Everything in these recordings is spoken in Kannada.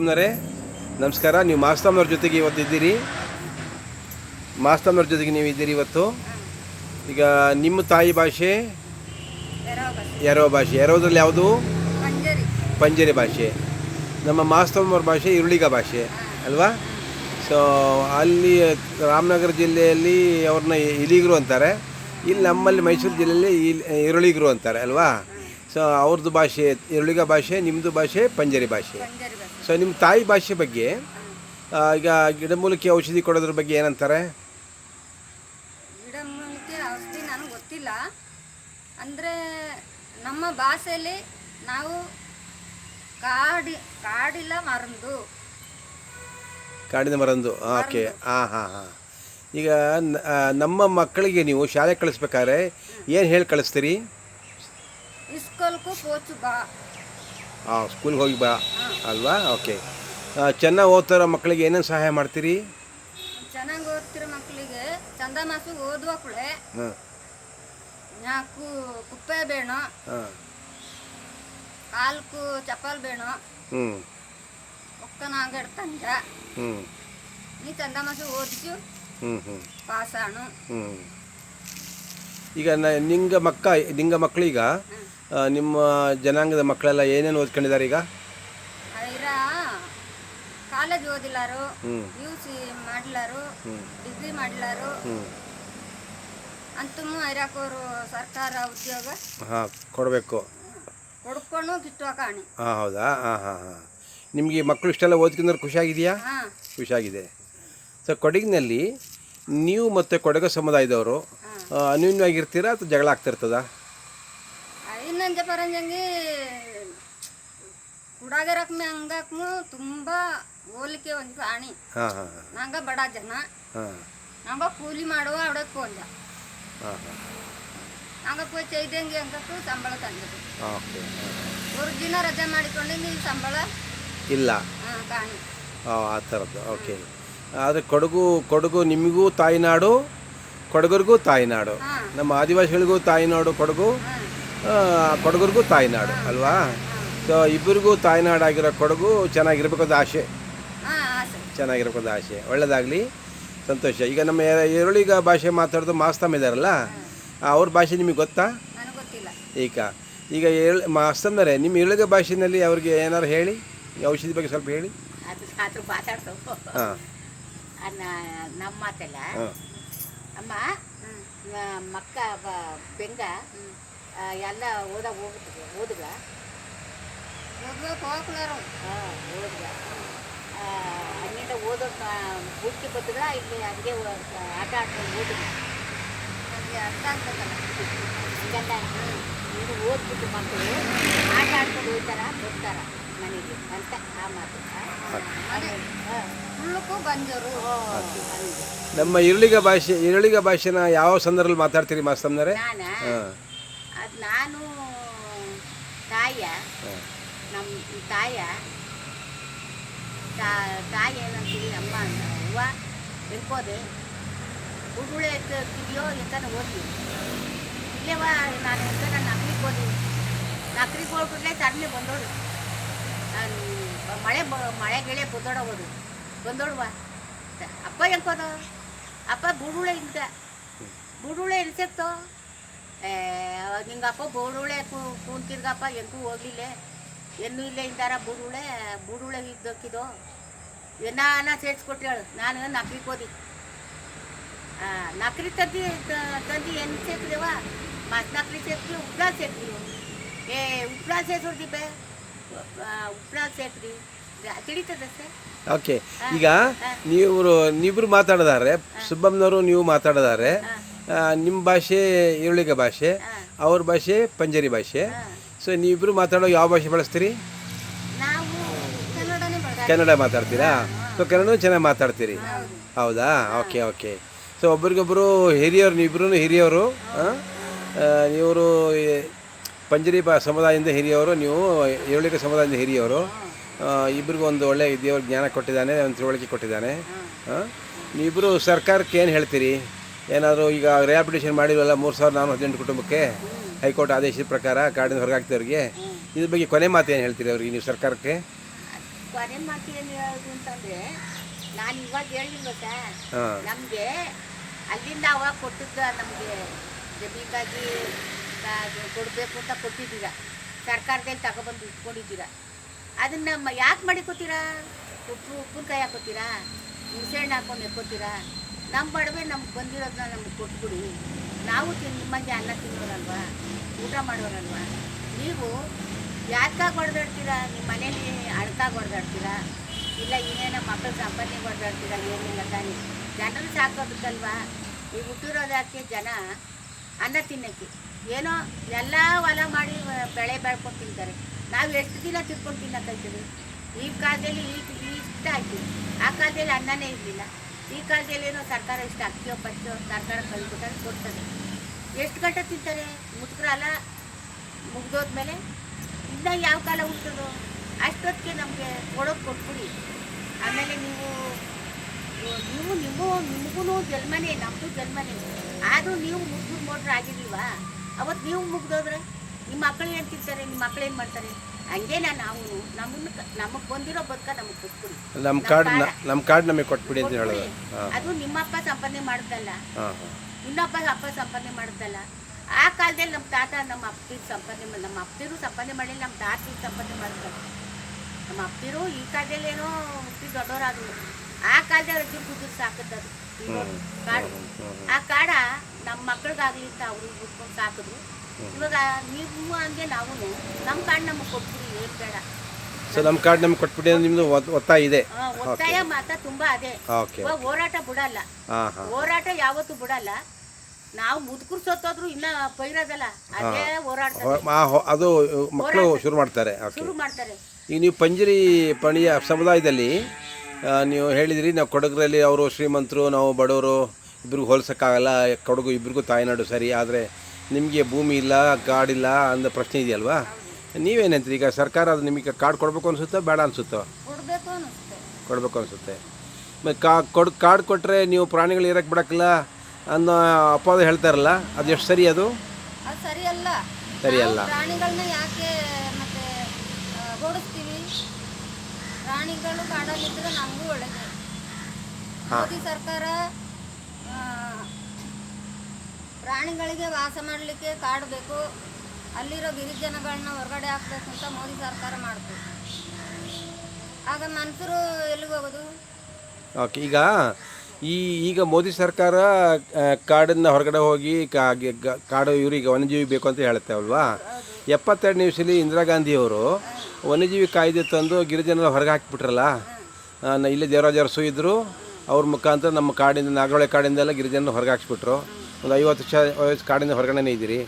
ಅಂದರೆ ನಮಸ್ಕಾರ. ನೀವು ಮಾಸ್ತಮ್ಮನವ್ರ ಜೊತೆಗೆ ಇವತ್ತು ಇದ್ದೀರಿ. ಮಾಸ್ತಮ್ಮನವ್ರ ಜೊತೆಗೆ ನೀವು ಇದ್ದೀರಿ ಇವತ್ತು. ಈಗ ನಿಮ್ಮ ತಾಯಿ ಭಾಷೆ ಯಾರೋ ಭಾಷೆ, ಯಾರೋದ್ರಲ್ಲಿ ಯಾವುದು? ಪಂಜರಿ ಭಾಷೆ. ನಮ್ಮ ಮಾಸ್ತಮ್ಮವ್ರ ಭಾಷೆ ಇರುಳಿಗ ಭಾಷೆ ಅಲ್ವಾ? ಸೊ ಅಲ್ಲಿ ರಾಮನಗರ ಜಿಲ್ಲೆಯಲ್ಲಿ ಅವ್ರನ್ನ ಇಲಿಗರು ಅಂತಾರೆ, ಇಲ್ಲಿ ನಮ್ಮಲ್ಲಿ ಮೈಸೂರು ಜಿಲ್ಲೆಯಲ್ಲಿ ಇರುಳಿಗರು ಅಂತಾರೆ ಅಲ್ವಾ? ಸೊ ಅವ್ರದ್ದು ಭಾಷೆ ಇರುಳಿಗ ಭಾಷೆ, ನಿಮ್ಮದು ಭಾಷೆ ಪಂಜರಿ ಭಾಷೆ. ಸೊ ನಿಮ್ಮ ತಾಯಿ ಭಾಷೆ ಬಗ್ಗೆ ಈಗ ಗಿಡಮೂಲಿಕೆ ಔಷಧಿ ಕೊಡೋದ್ರ ಬಗ್ಗೆ ಏನಂತಾರೆ? ಗಿಡಮೂಲಿಕೆ ಔಷಧಿ ನನಗೆ ಗೊತ್ತಿಲ್ಲ. ಅಂದರೆ ನಮ್ಮ ಭಾಷೆಯಲ್ಲಿ ನಾವು ಕಾಡಿಲ್ಲ ಕಾಡಿನ ಮರಂದು. ಓಕೆ. ಹಾಂ. ಈಗ ನಮ್ಮ ಮಕ್ಕಳಿಗೆ ನೀವು ಶಾಲೆ ಕಳಿಸ್ಬೇಕಾದ್ರೆ ಏನು ಹೇಳಿ ಕಳಿಸ್ತೀರಿ? ಸ್ಕೂಲ್ಗೂ ಪೋಚು ಬಾ. ಸ್ಕೂಲ್ಗೆ ಹೋಗಿ ಬಾ ಅಲ್ವಾ? ಓಕೆ. ಚೆನ್ನಾಗಿ ಓದ್ತಾರೋ ಮಕ್ಕಳಿಗೆ ಏನೇನು ಸಹಾಯ ಮಾಡ್ತೀರಿ? ಚೆನ್ನಾಗಿ ಓದ್ತಿರೋ ಮಕ್ಕಳಿಗೆ ಚಂದ ಮಾಸು ಓದುವ ಕುಳೆ ನಾಲ್ಕು ಕುಪ್ಪೆ ಬೇಣ, ಕಾಲ್ಕು ಚಪ್ಪಲ್ ಬೇಣ, ಒಕ್ಕನಾಗಡ್ತಂಜ ನೀ ಚಂದ ಮಾಸು ಓದಿಸು ಪಾಸಾಣು. ಈಗ ನಿಂಗ ಮಕ್ಕಳೀಗ ನಿಮ್ಮ ಜನಾಂಗದ ಮಕ್ಕಳೆಲ್ಲ ಏನೇನು ಓದ್ಕೊಂಡಿದ್ದಾರೆ ಈಗ? ಕಾಲೇಜ್ ಓದಿಲ್ಲಾರು, UC ಮಾಡ್ಲಾರು, ಡಿಗ್ರಿ ಮಾಡ್ಲಾರು, ಅಂತೂ ಐರಾಕೋರು ಸರ್ಕಾರ ಉದ್ಯೋಗ ಕೊಡಬೇಕು ಕೊಡ್ಕೊಂಡು ಕಿಟ್ಟುವ ಕಾಣಿ. ಹೌದಾ? ನಿಮಗೆ ಮಕ್ಕಳು ಇಷ್ಟೆಲ್ಲ ಓದ್ಕೊಂಡ್ರೆ ಖುಷಿಯಾಗಿದೆಯಾ? ಖುಷಿಯಾಗಿದೆ. ಸೊ ಕೊಡಗಿನಲ್ಲಿ ನೀವು ಮತ್ತು ಕೊಡಗು ಸಮುದಾಯದವರು ಅನ್ಯೂನ್ಯವಾಗಿರ್ತೀರಾ ಅಥವಾ ಜಗಳ ಆಗ್ತಿರ್ತದ? ಇನ್ನಂಜ ಪರಂಜಂಗಿ ಕುಡಾಗರಕ್ಮೆ ಹಂಗಕ್ಮು ತುಂಬ ಹೋಲಿಕೆ ಒಂದು ಕಾಣಿ. ನಂಗ ಬಡ ಜನ, ನಂಗ ಕೂಲಿ ಮಾಡುವ ಅವಡಕ್ಕೆ ಪೋಂಜ, ನಂಗ ಪೋಯ್ ಚೈದಂಗೆ ಹಂಗಕ್ಕೂ ಸಂಬಳ ತಂದದು. ಒಂದು ದಿನ ರಜೆ ಮಾಡಿಕೊಂಡೆ ಸಂಬಳ ಇಲ್ಲ ಕಾಣಿ. ಆ ಥರದ್ದು. ಓಕೆ. ಆದರೆ ಕೊಡಗು ನಿಮಗೂ ತಾಯಿನಾಡು, ಕೊಡಗರಿಗೂ ತಾಯಿನಾಡು, ನಮ್ಮ ಆದಿವಾಸಿಗಳಿಗೂ ತಾಯಿನಾಡು ಕೊಡಗರಿಗೂ ತಾಯಿನಾಡು ಅಲ್ವಾ? ಸೊ ಇಬ್ಬರಿಗೂ ತಾಯಿನಾಡಾಗಿರೋ ಕೊಡಗು ಚೆನ್ನಾಗಿರ್ಬೇಕಂತ ಆಸೆ. ಚೆನ್ನಾಗಿರ್ಬೇಕಂತ ಆಸೆ. ಒಳ್ಳೆಯದಾಗಲಿ, ಸಂತೋಷ. ಈಗ ನಮ್ಮ ಈರುಳಿಗ ಭಾಷೆ ಮಾತಾಡೋದು ಮಾಸ್ತಮ್ಮ ಇದ್ದಾರಲ್ಲ, ಅವ್ರ ಭಾಷೆ ನಿಮಗೆ ಗೊತ್ತಾ? ಈಗ ಮಾಸ್ತಮ್ಮರೇ, ನಿಮ್ಮ ಈರುಳಿಗ ಭಾಷೆಯಲ್ಲಿ ಅವ್ರಿಗೆ ಏನಾರು ಹೇಳಿ, ಔಷಧಿ ಬಗ್ಗೆ ಸ್ವಲ್ಪ ಹೇಳಿ. ನಮ್ಮ ಮಾತಲ್ಲ ಅಮ್ಮ ಮಕ್ಕ ಬೆಂಗ ಎಲ್ಲ ಓದುಗ ಅಲ್ಲಿಂದ ಓದೋ ಬುಟ್ಟಿ ಬದ್ದುಗ ಇಲ್ಲಿ ಹಂಗೆ ಆಟ ಆಡ್ಕೊಂಡು ಓದುಗ ಅರ್ಥ ಆಗ್ತದಲ್ಲ. ಹಂಗಲ್ಲ, ಇದು ಓದ್ಬಿಟ್ಟು ಮಕ್ಕಳು ಆಟ ಆಡ್ಕೊಂಡು ಹೋಗ್ತಾರ ಬರ್ತಾರ ಮನೆಗೆ ಅಂತ ಆ ಮಾತು. ಬಂಜರು. ನಮ್ಮ ಈರುಳಿಗ ಭಾಷೆನ ಯಾವ ಸಂದರ್ಭದಲ್ಲಿ ಮಾತಾಡ್ತೀರಿ ಮಾಸ್ತಮ್ಮನವರೇ? ನಾನು ನಮ್ಮ ತಾಯಿ ಏನಂತೀವಿ ಅಮ್ಮ ಹೂವ ಬೆಳ್ಕೋದೆ ಉರುಳೆ ಎತ್ತಿದೆಯೋ ಎಂತಾನ ಓದ್ತೀವಿ ಇಲ್ಲೇವ. ನಾನು ಎಂತಾನ ನಕ್ರಿಗೆ ಹೋಗ್ಬಿಟ್ಲೆ ತಣ್ಣೆ ಬಂದೋಡು ಮಳೆ ಗಿಳೆ ಬಂದೋಡುವ ಅಪ್ಪ ಹೆಂಕೋದ ಅಪ್ಪ ಬುಡುಳೆ ಎಲ್ಲಿ ಸಿಕ್ತೋ ನಿಂಗಪ್ಪ ಬುಡುಳೆ ಕೂಂತಿರ್ಗಪ್ಪ ಹೆಂಗೂ ಹೋಗ್ಲಿಲ್ಲ, ಎನ್ನೂ ಇಲ್ಲೇ ಇದ್ದಾರ ಬುಡುಳೆ ಇದ್ದಕ್ಕಿದೋ ಏನಾನ ಸೇರಿಸ್ಕೊಟ್ಟೇಳು. ನಾನು ನಕ್ರಿಗೆ ಹೋದಿ ನಕ್ರಿ ತಂದು ಏನು ಸೇರ್ತಿದೇವ ಮತ್ ನಕ್ರಿ ಸೇರ್ತೀವಿ, ಉಪ್ಳಾ ಸೇರ್ತೀವಿ. ಉಪ್ಳಾ ಸೇರ್ಸೋದಿಬ್ಬೆ ಉಪ್ಳಾ ಸೇರ್ತೀವಿ ತಿಳಿತದೆ ಸರ್. ಓಕೆ. ಈಗ ನೀವಿಬ್ರು ಮಾತಾಡಿದಾರೆ, ಸುಬ್ಬಮ್ಮನವರು ನೀವು ಮಾತಾಡಿದಾರೆ. ನಿಮ್ಮ ಭಾಷೆ ಈರುಳಿಗ ಭಾಷೆ, ಅವ್ರ ಭಾಷೆ ಪಂಜರಿ ಭಾಷೆ. ಸೊ ನೀವಿಬ್ರು ಮಾತಾಡೋ ಯಾವ ಭಾಷೆ ಬಳಸ್ತೀರಿ? ಕನ್ನಡ ಮಾತಾಡ್ತೀರಾ? ಸೊ ಕನ್ನಡ ಚೆನ್ನಾಗಿ ಮಾತಾಡ್ತೀರಿ, ಹೌದಾ? ಓಕೆ. ಸೊ ಒಬ್ರಿಗೊಬ್ಬರು ಹಿರಿಯವರು, ನೀವಿಬ್ರು ಹಿರಿಯವರು. ಇವರು ಪಂಜರಿ ಸಮುದಾಯದಿಂದ ಹಿರಿಯವರು, ನೀವು ಈರುಳಿಗ ಸಮುದಾಯದಿಂದ ಹಿರಿಯವರು. ಇಬ್ಬರಿಗೂ ಒಂದು ಒಳ್ಳೆಯ ದೇವ್ರ ಜ್ಞಾನ ಕೊಟ್ಟಿದ್ದಾನೆ, ಒಂದು ತಿಳುವಳಿಕೆ ಕೊಟ್ಟಿದ್ದಾನೆ. ನೀವಿಬ್ಬರು ಸರ್ಕಾರಕ್ಕೆ ಏನು ಹೇಳ್ತೀರಿ? ಏನಾದರೂ ಈಗ ರಿಹಾಬಿಲಿಟೇಷನ್ ಮಾಡಿಲ್ವಲ್ಲ 3418 ಕುಟುಂಬಕ್ಕೆ ಹೈಕೋರ್ಟ್ ಆದೇಶದ ಪ್ರಕಾರ ಕಾಡಿನ ಹೊರಗಾಗ್ತವ್ರಿಗೆ, ಇದ್ರ ಬಗ್ಗೆ ಕೊನೆ ಮಾತು ಏನು ಹೇಳ್ತೀರಿ ಅವ್ರಿಗೆ ನೀವು ಸರ್ಕಾರಕ್ಕೆ? ಕೊನೆ ಮಾತು ಏನು ಹೇಳೋದು ಅಂತಂದರೆ, ನಾನು ಇವಾಗ ಹೇಳಿಲ್ವ ಸರ್, ಹಾಂ ನಮಗೆ ಅಲ್ಲಿಂದ ಅವಾಗ ಕೊಟ್ಟಿದ್ದ ನಮಗೆ ಜಮೀನ್ಗಾಗಿ ಕೊಡಬೇಕು ಅಂತ ಕೊಟ್ಟಿದ್ದೀರ, ಸರ್ಕಾರದಲ್ಲಿ ತಗೊಬಂದು ಇಟ್ಕೊಂಡಿದ್ದೀರ. ಅದನ್ನು ಯಾಕೆ ಮಾಡಿಕೊತೀರಾ? ಉಪ್ಪಿನಕಾಯಿ ಹಾಕೋತೀರಾ, ಹುಣಸೆಹಣ್ಣು ಹಾಕೊಂಡು ಎಕ್ಕೋತೀರಾ? ನಮ್ಮ ಬಡವೆ ನಮ್ಗೆ ಬಂದಿರೋದನ್ನ ನಮ್ಗೆ ಕೊಟ್ಬಿಡಿ. ನಾವು ನಿಮ್ಮಂಗೆ ಅನ್ನ ತಿನ್ನೋರಲ್ವಾ, ಊಟ ಮಾಡೋರಲ್ವಾ? ನೀವು ಯಾಕಾಗಿ ಹೊಡೆದಾಡ್ತೀರಾ? ನಿಮ್ಮ ಮನೇಲಿ ಅಳ್ಕಾಗಿ ಹೊಡೆದಾಡ್ತೀರಾ, ಇಲ್ಲ ಇನ್ನೇನೋ ಮಕ್ಕಳು ಸಂಪಾದನೆಗೆ ಹೊಡೆದಾಡ್ತೀರಾ? ಏನಿಲ್ಲ ತಾನೇ, ಜನರು ಸಾಕೋದಕ್ಕಲ್ವಾ? ಈಗ ಹುಟ್ಟಿರೋದಕ್ಕೆ ಜನ ಅನ್ನ ತಿನ್ನೋಕ್ಕೆ ಏನೋ ಎಲ್ಲ ಹೊಲ ಮಾಡಿ ಬೆಳೆ ಬೆಳ್ಕೊಂಡು ತಿಂತಾರೆ. ನಾವು ಎಷ್ಟು ದಿನ ತಿರ್ಕೊಂಡು ತಿನ್ನೋಕ್ಕಾಯ್ತದೆ? ಈ ಕಾಲದಲ್ಲಿ ಇಷ್ಟ ಆಯ್ತು, ಆ ಕಾಲದಲ್ಲಿ ಅನ್ನನೇ ಇರಲಿಲ್ಲ. ಈ ಕಾಲದಲ್ಲಿ ಏನೋ ಸರ್ಕಾರ ಇಷ್ಟು ಅಕ್ಕಿಯೋ ಪಚ್ಚೋ ಸರ್ಕಾರ ಕಳ್ಬಿಟ್ಟಾರೆ ಕೊಡ್ತದೆ. ಎಷ್ಟು ಗಂಟೆ ತಿಂತಾರೆ? ಮುದುಕರಲ್ಲ ಮುಗ್ದೋದ್ಮೇಲೆ ಇನ್ನು ಯಾವ ಕಾಲ ಹುಟ್ಟೋದು? ಅಷ್ಟೊತ್ತಿಗೆ ನಮಗೆ ಕೊಡೋದು ಕೊಟ್ಬಿಡಿ. ಆಮೇಲೆ ನಿಮಗೂ ಜನ್ಮನೇ, ನಮ್ಮದು ಜನ್ಮನೇ. ಆದರೂ ನೀವು ಮುಗ್ದು ಮೋಟ್ರ್ ಆಗಿರ್ಲಿಲ್ವಾ? ಅವತ್ತು ನೀವು ಮುಗ್ದೋದ್ರೆ ನಿಮ್ಮ ಮಕ್ಕಳು ಏನು ತಿಂತಾರೆ? ನಿಮ್ಮ ಮಕ್ಕಳು ಏನು ಮಾಡ್ತಾರೆ? ಹಂಗೇನ ನಾವು ನಮಗೆ ಬಂದಿರೋ ಬದುಕ ನಮಗೆ ಕೊಟ್ಬಿಡಿ. ನಮ್ಮ ಕಾರ್ಡ್ ನಮಗೆ ಕೊಟ್ಬಿಡಿ ಅಂತ ಹೇಳೋದು. ಅದು ನಿಮ್ಮಪ್ಪ ಸಂಪಾದನೆ ಮಾಡಿದ್ದಲ್ಲ, ಇನ್ನೊಬ್ಬ ಸಂಪಾದನೆ ಮಾಡಿದ್ದಲ್ಲ. ಆ ಕಾಲದಲ್ಲಿ ನಮ್ಮ ತಾತ ನಮ್ಮ ಅಪ್ಪರು ಸಂಪಾದನೆ ಮಾಡಿಲ್ಲ, ನಮ್ಮ ತಾತ ಸಂಪಾದನೆ ಮಾಡಿದ್ದಾರೆ. ನಮ್ಮ ಅಪ್ಪರು ಈ ಕಾಲದಲ್ಲಿ ಏನೋ ಹುಟ್ಟಿ ದೊಡ್ಡವರಾದ್ರು, ಆ ಕಾಲದಲ್ಲಿ ರಜೆ ಕುದುರು ಸಾಕಿದ್ದದು ಕಾಡು. ಆ ಕಾಡ ನಮ್ಮ ಮಕ್ಳಿಗಾಗಲಿ ಅಂತ ಅವ್ರಿಗೆ ಬಿಟ್ಕೊಂಡು ಸಾಕಿದ್ರು. ಇವಾಗ ನೀವು ಹಂಗೆ ನಾವು ನಮ್ಮ ಕಾರ್ಡ್ ನಮಗೆ ಕೊಟ್ಬಿಡಿ, ಏನು ಬೇಡ. ಸೊ ನಮ್ಮ ಕಾರ್ಡ್ ನಮ್ಗೆ ಕೊಟ್ಬಿಡಿ ಅಂತ ನಿಮ್ಮದು ಒತ್ತಾಯ ಇದೆ. ಒತ್ತಾಯ ಮಾತ್ರ ತುಂಬ ಅದೇ. ಇವಾಗ ಹೋರಾಟ ಬಿಡಲ್ಲ, ಹೋರಾಟ ಯಾವತ್ತೂ ಬಿಡಲ್ಲ. ನಾವು ಮುದುಕರು ಸತ್ತೋದ್ರು ಇನ್ನ ಪೈರೋದಲ್ಲ, ಅದೇ ಹೋರಾಡ್ತಾರೆ, ಅದು ಮಕ್ಕಳು ಶುರು ಮಾಡ್ತಾರೆ. ಈಗ ನೀವು ಪಂಜರಿ ಪಣಿಯ ಸಮುದಾಯದಲ್ಲಿ ನೀವು ಹೇಳಿದ್ರಿ, ನಾವು ಕೊಡಗರಲ್ಲಿ ಅವರು ಶ್ರೀಮಂತರು, ನಾವು ಬಡವರು, ಇಬ್ರಿಗೂ ಹೋಲ್ಸೋಕ್ಕಾಗಲ್ಲ, ಕೊಡಗು ಇಬ್ರಿಗೂ ತಾಯ್ನಾಡು ಸರಿ, ಆದರೆ ನಿಮಗೆ ಭೂಮಿ ಇಲ್ಲ, ಕಾಡಿಲ್ಲ ಅಂದ ಪ್ರಶ್ನೆ ಇದೆಯಲ್ವಾ? ನೀವೇನಂತೀರಿ? ಈಗ ಸರ್ಕಾರ ಅದು ನಿಮಗೆ ಕಾರ್ಡ್ ಕೊಡಬೇಕು ಅನಿಸುತ್ತೋ ಬೇಡ ಅನಿಸುತ್ತೋ? ಕೊಡಬೇಕು ಅನಿಸುತ್ತೆ. ಮತ್ತು ಕಾರ್ಡ್ ಕೊಟ್ಟರೆ ನೀವು ಪ್ರಾಣಿಗಳು ಇರೋಕ್ಕೆ ಬಿಡೋಕ್ಕಿಲ್ಲ ಅನ್ನೋ ಅಪವಾದ ಹೇಳ್ತಾರಲ್ಲ, ಅದು ಎಷ್ಟು ಸರಿ? ಅದು ಸರಿಯಲ್ಲ. ಸರಿಯಲ್ಲ. ಪ್ರಾಣಿಗಳನ್ನ ಯಾಕೆ ಮತ್ತೆ ಓಡಿಸ್ತೀವಿ? ಪ್ರಾಣಿಗಳು ಕಾಡಲ್ಲಿದ್ರೆ ನಮಗೂ ಒಳ್ಳೆಯದು. ಮೋದಿ ಸರ್ಕಾರ ಪ್ರಾಣಿಗಳಿಗೆ ವಾಸ ಮಾಡಲಿಕ್ಕೆ ಕಾಡು ಬೇಕು, ಅಲ್ಲಿರೋ ಗಿರಿಜನಗಳನ್ನ ಹೊರಗಡೆ ಹಾಕ್ಬೇಕು ಅಂತ ಮೋದಿ ಸರ್ಕಾರ ಮಾಡ್ತೀವಿ. ಆಗ ಮನುಷ್ಯರು ಎಲ್ಲಿಗೆ ಹೋಗೋದು? ಓಕೆ. ಈಗ ಮೋದಿ ಸರ್ಕಾರ ಕಾಡನ್ನು ಹೊರಗಡೆ ಹೋಗಿ ಕಾಡು ಇವರಿಗೆ ವನ್ಯಜೀವಿ ಬೇಕು ಅಂತ ಹೇಳುತ್ತೆ ಅಲ್ವಾ? 72 ನಿಮಿಷದಲ್ಲಿ ಇಂದಿರಾ ಗಾಂಧಿಯವರು ವನ್ಯಜೀವಿ ಕಾಯ್ದೆ ತಂದು ಗಿರಿಜನರ ಹೊರಗೆ ಹಾಕಿಬಿಟ್ರಲ್ಲ. ಇಲ್ಲೇ ದೇವರಾಜ ಅರಸು ಇದ್ದರು, ಅವ್ರ ಮುಖಾಂತರ ನಮ್ಮ ಕಾಡಿಂದ, ನಾಗರಹೊಳೆ ಕಾಡಿಂದೆಲ್ಲ ಗಿರಿಜನರ ಹೊರಗೆ ಹಾಕ್ಸ್ಬಿಟ್ರು. ಒಂದು 50 ವರ್ಷ ಕಾಡಿಂದ ಹೊರಗಡೆ ಇದ್ದೀರಿ.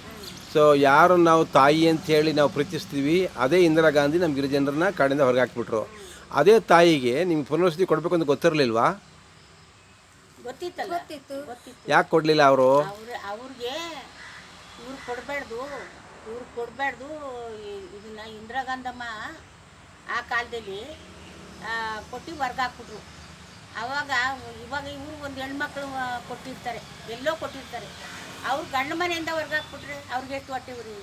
ಸೊ ಯಾರು ನಾವು ತಾಯಿ ಅಂಥೇಳಿ ನಾವು ಪ್ರೀತಿಸ್ತೀವಿ, ಅದೇ ಇಂದಿರಾ ಗಾಂಧಿ ನಮ್ಮ ಗಿರಿಜನರನ್ನ ಕಾಡಿಂದ ಹೊರಗೆ ಹಾಕ್ಬಿಟ್ರು. ಅದೇ ತಾಯಿಗೆ ನಿಮ್ಗೆ ಪುನರ್ವಸತಿ ಕೊಡಬೇಕು ಅಂತ ಗೊತ್ತಿರಲಿಲ್ವಾ? ಗೊತ್ತಿತ್ತು. ಯಾಕೆ ಕೊಡಲಿಲ್ಲ ಅವರು? ಅವ್ರಿಗೆ ಇವ್ರು ಕೊಡಬಾರ್ದು ಇದನ್ನ ಇಂದಿರಾ ಗಾಂಧಮ್ಮ ಆ ಕಾಲದಲ್ಲಿ ಕೊಟ್ಟು ಹೊರ್ಗೆ ಹಾಕ್ಬಿಟ್ರು. ಇವಾಗ ಇವರು ಒಂದು ಹೆಣ್ಮಕ್ಳು ಕೊಟ್ಟಿರ್ತಾರೆ, ಎಲ್ಲೋ ಕೊಟ್ಟಿರ್ತಾರೆ, ಅವ್ರು ಗಂಡ ಮನೆಯಿಂದ ಹೊರ್ಗೆ ಹಾಕ್ಬಿಟ್ರೆ ಅವ್ರಿಗೆ ಎಷ್ಟು ಹೊಟ್ಟೆ ಉರಿ?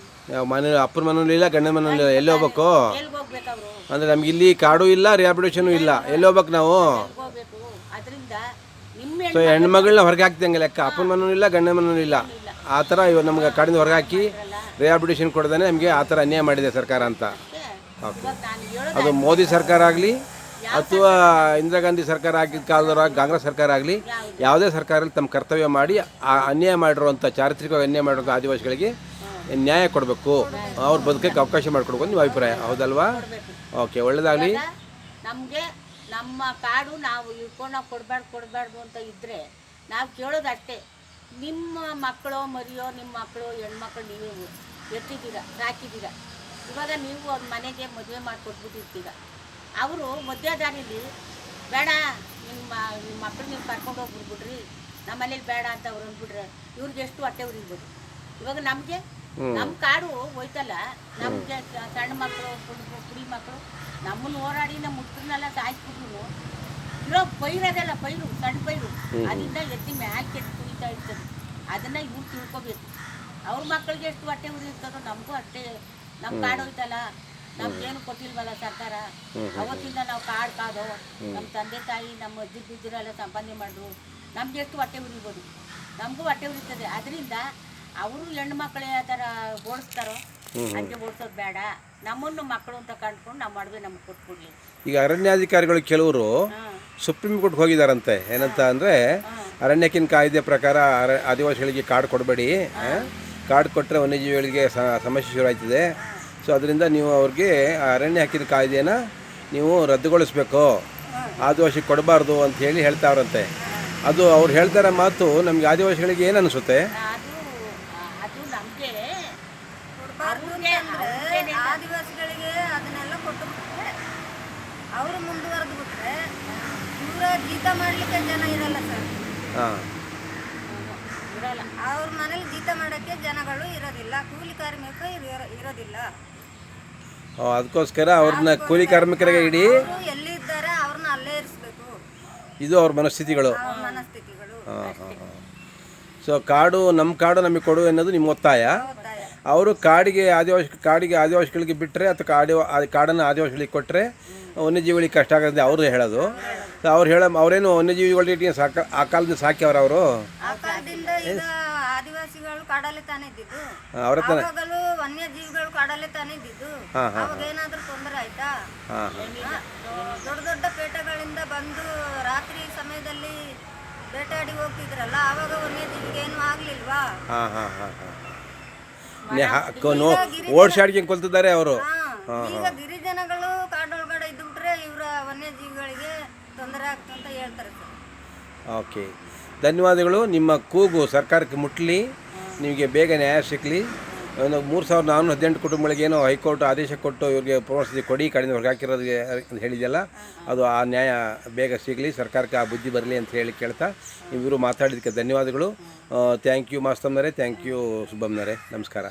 ಮನೆ ಅಪ್ಪನ ಮನೇಲಿ ಇಲ್ಲ, ಗಂಡನ ಮನೇಲಿ ಇಲ್ಲ, ಎಲ್ಲಿ ಹೋಗ್ಬೇಕು? ಎಲ್ಲಿಗೆ ಹೋಗ್ಬೇಕು ಅವರು? ಅಂದರೆ ನಮ್ಗೆ ಇಲ್ಲಿ ಕಾಡು ಇಲ್ಲ, ರಿಹಾಬಿಲಿಟೇಷನು ಇಲ್ಲ, ಎಲ್ಲಿ ಹೋಗ್ಬೇಕು ನಾವು? ಹೋಗ್ಬೇಕು. ಅದರಿಂದ ಸೊ ಹೆಣ್ಮಗಳನ್ನ ಹೊರಗೆ ಹಾಕ್ದಂಗೆ ಲೆಕ್ಕ. ಅಪ್ಪನ ಮನೇನೂ ಇಲ್ಲ, ಗಂಡನ ಮನೇನೂ ಇಲ್ಲ, ಆ ಥರ ಇವಾಗ ನಮ್ಗೆ ಕಾಡಿಂದ ಹೊರಗೆ ಹಾಕಿ ರಿಹಾಬಿಲಿಟೇಷನ್ ಕೊಡ್ದೇ ನಮಗೆ ಆ ಥರ ಅನ್ಯಾಯ ಮಾಡಿದೆ ಸರ್ಕಾರ ಅಂತ. ಅದು ಮೋದಿ ಸರ್ಕಾರ ಆಗಲಿ ಅಥವಾ ಇಂದಿರಾ ಗಾಂಧಿ ಸರ್ಕಾರ ಆಗಿದ್ದ ಕಾಲದವ್ರ ಕಾಂಗ್ರೆಸ್ ಸರ್ಕಾರ ಆಗಲಿ, ಯಾವುದೇ ಸರ್ಕಾರದಲ್ಲಿ ತಮ್ಮ ಕರ್ತವ್ಯ ಮಾಡಿ ಆ ಅನ್ಯಾಯ ಮಾಡಿರುವಂಥ, ಚಾರಿತ್ರಿಕವಾಗಿ ಅನ್ಯಾಯ ಮಾಡಿರುವಂಥ ಆದಿವಾಸಿಗಳಿಗೆ ನ್ಯಾಯ ಕೊಡಬೇಕು, ಅವ್ರ ಬದುಕಕ್ಕೆ ಅವಕಾಶ ಮಾಡಿಕೊಡ್ಬೇಕು ನಿಮ್ಮ ಅಭಿಪ್ರಾಯ, ಹೌದಲ್ವಾ? ಓಕೆ, ಒಳ್ಳೆಯದಾಗಲಿ. ನಮಗೆ ನಮ್ಮ ಕಾಡು ನಾವು ಇಟ್ಕೊಂಡು ಕೊಡಬಾರ್ದು ಅಂತ ಇದ್ದರೆ ನಾವು ಕೇಳೋದು ಅಷ್ಟೇ. ನಿಮ್ಮ ಮಕ್ಕಳು ಮರಿಯೋ, ನಿಮ್ಮ ಮಕ್ಕಳು ಹೆಣ್ಮಕ್ಳು ನೀವೇ ಎತ್ತಿದ್ದೀರ, ಸಾಕಿದ್ದೀರ. ಇವಾಗ ನೀವು ಅವ್ರ ಮನೆಗೆ ಮದುವೆ ಮಾಡಿಕೊಟ್ಬಿಟ್ಟಿರ್ತೀರ. ಅವರು ಮಧ್ಯದಾರಿಲಿ ಬೇಡ, ನಿಮ್ಮ ಮಕ್ಕಳು ನೀವು ಕರ್ಕೊಂಡು ಹೋಗ್ಬಿಡ್ಬಿಡ್ರಿ, ನಮ್ಮ ಮನೇಲಿ ಬೇಡ ಅಂತ ಅವ್ರು ಅಂದ್ಬಿಟ್ರೆ ಇವ್ರಿಗೆ ಎಷ್ಟು ಹೊಟ್ಟೆ ಉರಿಬೋದು? ಇವಾಗ ನಮಗೆ ನಮ್ಮ ಕಾಡು ಹೋಯ್ತಲ್ಲ, ನಮಗೆ ಸಣ್ಣ ಮಕ್ಕಳು, ಕುಡಿ ಮಕ್ಕಳು ನಮ್ಮನ್ನು ಹೋರಾಡಿ ನಮ್ಮ ಮುಟ್ರನ್ನೆಲ್ಲ ಸಾಯಿಸ್ಬಿಟ್ರು. ಇರೋ ಪೈರದಲ್ಲ, ಸಣ್ಣ ಪೈರು, ಅದರಿಂದ ಎತ್ತಿ ಮ್ಯಾಲೆ ಕೆಟ್ಟು ಕುಡಿತಾ ಇರ್ತದೆ. ಅದನ್ನು ಇವ್ರು ತಿಳ್ಕೊಬೇಕು. ಅವ್ರ ಮಕ್ಕಳಿಗೆ ಎಷ್ಟು ಹೊಟ್ಟೆ ಉರಿ ಇರ್ತದೋ ನಮಗೂ ಅಷ್ಟೇ. ನಮ್ಮ ಕಾಡು ಹೋಯ್ತಲ್ಲ, ನಮ್ಗೇನು ಕೊಟ್ಟಿಲ್ವಲ್ಲ ಸರ್ಕಾರ. ಅವತ್ತಿಂದ ನಾವು ಕಾದು ನಮ್ಮ ತಂದೆ ತಾಯಿ ನಮ್ಮ ಅಜ್ಜಿದ್ದರೆಲ್ಲ ಸಂಪಾದನೆ ಮಾಡಿದ್ರು. ನಮ್ಗೆ ಎಷ್ಟು ಹೊಟ್ಟೆ ಉರಿಬೋದು, ನಮಗೂ ಹೊಟ್ಟೆ ಉರಿತದೆ. ಅದರಿಂದ ಅವರು ಹೆಣ್ಣು ಮಕ್ಕಳೇ ಆ ಥರ ಓಡಿಸ್ತಾರೋ ಹಂಗೆ ಓಡಿಸೋದು ಬೇಡ. ನಮ್ಮನ್ನು ಮಕ್ಕಳು ಅಂತ ಕಂಡ್ಕೊಂಡು ನಾವು ಮಾಡಿದ್ವಿ, ನಮ್ಗೆ ಕೊಟ್ಬಿಡ್ಲಿ. ಈಗ ಅರಣ್ಯಾಧಿಕಾರಿಗಳು ಕೆಲವರು ಸುಪ್ರೀಂ ಕೋರ್ಟ್ಗೆ ಹೋಗಿದ್ದಾರಂತೆ. ಏನಂತ ಅಂದರೆ ಅರಣ್ಯಕ್ಕಿನ ಕಾಯ್ದೆ ಪ್ರಕಾರ ಆದಿವಾಸಿಗಳಿಗೆ ಕಾರ್ಡ್ ಕೊಡಬೇಡಿ, ಕಾರ್ಡ್ ಕೊಟ್ಟರೆ ವನ್ಯಜೀವಿಗಳಿಗೆ ಸಮಸ್ಯೆ ಶುರುವಾಯ್ತದೆ. ಸೊ ಅದರಿಂದ ನೀವು ಅವ್ರಿಗೆ ಅರಣ್ಯ ಹಕ್ಕಿನ ಕಾಯ್ದೆನ ನೀವು ರದ್ದುಗೊಳಿಸ್ಬೇಕು, ಆದಿವಾಸಿಗೆ ಕೊಡಬಾರ್ದು ಅಂತ ಹೇಳಿ ಹೇಳ್ತಾವ್ರಂತೆ. ಅದು ಅವ್ರು ಹೇಳ್ತಾರ ಮಾತು ನಮಗೆ ಆದಿವಾಸಿಗಳಿಗೆ ಏನು ಅನಿಸುತ್ತೆ? ಅದು ನಮಗೆ ಆದಿವಾಸಿಗಳಿಗೆ ಅದನ್ನೆಲ್ಲ ಕೊಟ್ಟು ಬಿಟ್ರೆ ಅವರು ಮುಂದುವರೆದು ಬಿಟ್ರೆ ಇವರ ಜೀತ ಮಾಡಲಿಕ್ಕೆ ಜನ ಇರಲ್ಲ ಸರ್. ಹಾಂ, ಇರಲ್ಲ. ಅವ್ರ ಮನೇಲಿ ಜೀತ ಮಾಡೋಕ್ಕೆ ಜನಗಳು ಇರೋದಿಲ್ಲ, ಕೂಲಿ ಕಾರ್ಮಿಕ ಇರೋದಿಲ್ಲ. ಅದಕ್ಕೋಸ್ಕರ ಅವ್ರನ್ನ ಕೂಲಿ ಕಾರ್ಮಿಕರಿಗೆ ಇಡಿ, ಎಲ್ಲಿದ್ದಾರೆ ಅವ್ರನ್ನ ಅಲ್ಲೇ ಇರಿಸ್ಬೇಕು. ಇದು ಅವ್ರ ಮನಸ್ಥಿತಿಗಳು. ಮನಸ್ಥಿತಿಗಳು. ಸೊ ಕಾಡು ನಮ್ಮ ಕಾಡು ನಮಗೆ ಕೊಡು ಅನ್ನೋದು ನಿಮ್ಮ ಒತ್ತಾಯ. ಅವರು ಕಾಡಿಗೆ ಆದಿವಾಸಿಗಳಿಗೆ ಬಿಟ್ಟರೆ ಅಥವಾ ಕಾಡನ್ನು ಆದಿವಾಸಿಗಳಿಗೆ ಕೊಟ್ಟರೆ ವನ್ಯಜೀವಿಗಳಿಗೆ ಕಷ್ಟ ಆಗುತ್ತೆ ಅವರು ಹೇಳೋದು. ಅವರೇನು ವನ್ಯಜೀವಿಗಳಿಗೆ ಆ ಕಾಲದಿಂದ ಸಾಕ್ಯವ್ರ ಅವರು. ಆ ಕಾಲದಿಂದ ಈಗ ಆದಿವಾಸಿಗಳು ಕಾಡಲ್ಲೇ ತಾನೇ ಇದ್ದಿದ್ದು, ಅವರ ತಾನೇ ಅವಾಗಲೂ ವನ್ಯಜೀವಿಗಳು ಕಾಡಲ್ಲೇ ತಾನೇ ಇದ್ದಿದ್ದು. ಅವಾಗ ಏನಾದ್ರೂ ತೊಂದರೆ ಆಯ್ತಾ? ದೊಡ್ಡ ದೊಡ್ಡ ಪೇಟೆಗಳಿಂದ ಬಂದು ರಾತ್ರಿ ಸಮಯದಲ್ಲಿ ಬೇಟೆಯಾಡಿ ಹೋಗ್ತಿದ್ರಲ್ಲ, ಆವಾಗ ವನ್ಯಜೀವಿಗೆ ಏನು ಆಗ್ಲಿಲ್ವಾ? ಓಡ್ಸಾಡ್ಕೊಂಡು ಕೊಲ್ತಿದ್ದಾರೆ ಅವರು. ಈಗ ಗಿರಿಜನಗಳು ಕಾಡೊಳಗಡೆ ಇದ್ದುಬಿಟ್ರೆ ಇವರ ವನ್ಯಜೀವಿಗಳಿಗೆ ತೊಂದರೆ ಆಗ್ತಂತ ಹೇಳ್ತಾರೆ ಸರ್. ಓಕೆ, ಧನ್ಯವಾದಗಳು. ನಿಮ್ಮ ಕೂಗು ಸರ್ಕಾರಕ್ಕೆ ಮುಟ್ಟಲಿ, ನಿಮಗೆ ಬೇಗ ನ್ಯಾಯ ಸಿಕ್ಕಲಿ. ಒಂದು 3418 ಕುಟುಂಬಗಳಿಗೆ ಏನೋ ಹೈಕೋರ್ಟ್ ಆದೇಶ ಕೊಟ್ಟು ಇವ್ರಿಗೆ ಪುನರ್ವಸತಿ ಕೊಡಿ, ಕಡಿಮೆ ಹೊರಗೆ ಹಾಕಿರೋದು ಅಂತ ಹೇಳಿದೆಯಲ್ಲ, ಅದು ಆ ನ್ಯಾಯ ಬೇಗ ಸಿಗಲಿ, ಸರ್ಕಾರಕ್ಕೆ ಆ ಬುದ್ಧಿ ಬರಲಿ ಅಂತ ಹೇಳಿ ಕೇಳ್ತಾ ಇವರು ಮಾತಾಡಿದ್ದಕ್ಕೆ ಧನ್ಯವಾದಗಳು. ಥ್ಯಾಂಕ್ ಯು ಮಾಸ್ತಮ್ಮನವರೇ, ಥ್ಯಾಂಕ್ ಯು ಸುಬ್ಬಮ್ಮನವರೇ. ನಮಸ್ಕಾರ.